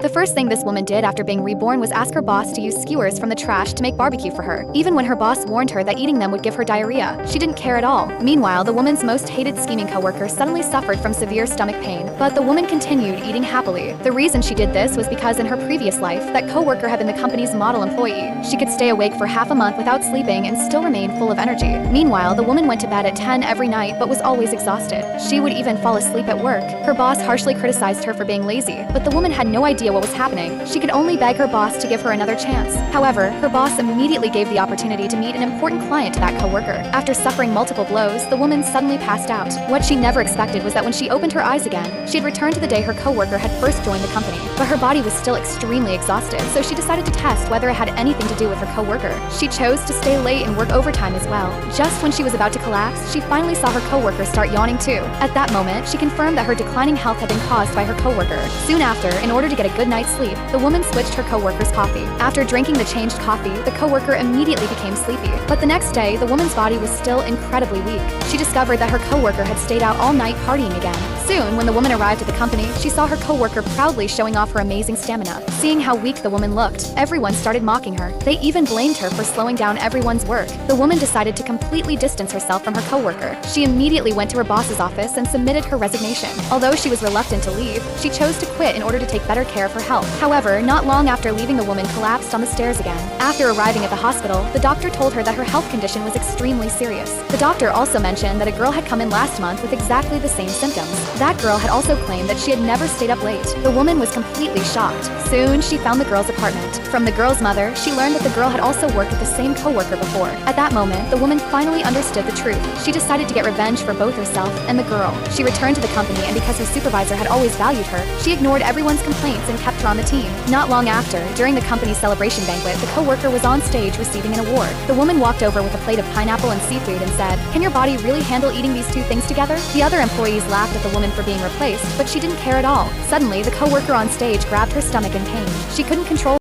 The first thing this woman did after being reborn was ask her boss to use skewers from the trash to make barbecue for her, even when her boss warned her that eating them would give her diarrhea. She didn't care at all. Meanwhile, the woman's most hated scheming coworker suddenly suffered from severe stomach pain, but the woman continued eating happily. The reason she did this was because in her previous life, that coworker had been the company's model employee. She could stay awake for half a month without sleeping and still remain full of energy. Meanwhile, the woman went to bed at 10 every night but was always exhausted. She would even fall asleep at work. Her boss harshly criticized her for being lazy, but the woman had no idea what was happening. She could only beg her boss to give her another chance. However, her boss immediately gave the opportunity to meet an important client to that coworker. After suffering multiple blows, the woman suddenly passed out. What she never expected was that when she opened her eyes again, she had returned to the day her coworker had first joined the company, but her body was still extremely exhausted, so she decided to test whether it had anything to do with her coworker. She chose to stay late and work overtime as well. Just when she was about to collapse, she finally saw her coworker start yawning too. At that moment, she confirmed that her declining health had been caused by her coworker. Soon after, in order to get a good night's sleep, the woman switched her coworker's coffee. After drinking the changed coffee, the coworker immediately became sleepy. But the next day, the woman's body was still incredibly weak. She discovered that her coworker had stayed out all night partying again. Soon, when the woman arrived at the company, she saw her coworker proudly showing off her amazing stamina. Seeing how weak the woman looked, everyone started mocking her. They even blamed her for slowing down everyone's work. The woman decided to completely distance herself from her coworker. She immediately went to her boss's office and submitted her resignation. Although she was reluctant to leave, she chose to quit in order to take better care of her health. However, not long after leaving, the woman collapsed on the stairs again. After arriving at the hospital, the doctor told her that her health condition was extremely serious. The doctor also mentioned that a girl had come in last month with exactly the same symptoms. That girl had also claimed that she had never stayed up late. The woman was completely shocked. Soon, she found the girl's apartment. From the girl's mother, she learned that the girl had also worked with the same coworker before. At that moment, the woman finally understood the truth. She decided to get revenge for both herself and the girl. She returned to the company, and because her supervisor had always valued her, she ignored everyone's complaints and kept her on the team. Not long after, during the company's celebration banquet, the coworker was on stage receiving an award. The woman walked over with a plate of pineapple and seafood and said, "Can your body really handle eating these two things together?" The other employees laughed at the woman for being replaced, but she didn't care at all. Suddenly, the coworker on stage grabbed her stomach in pain. She couldn't control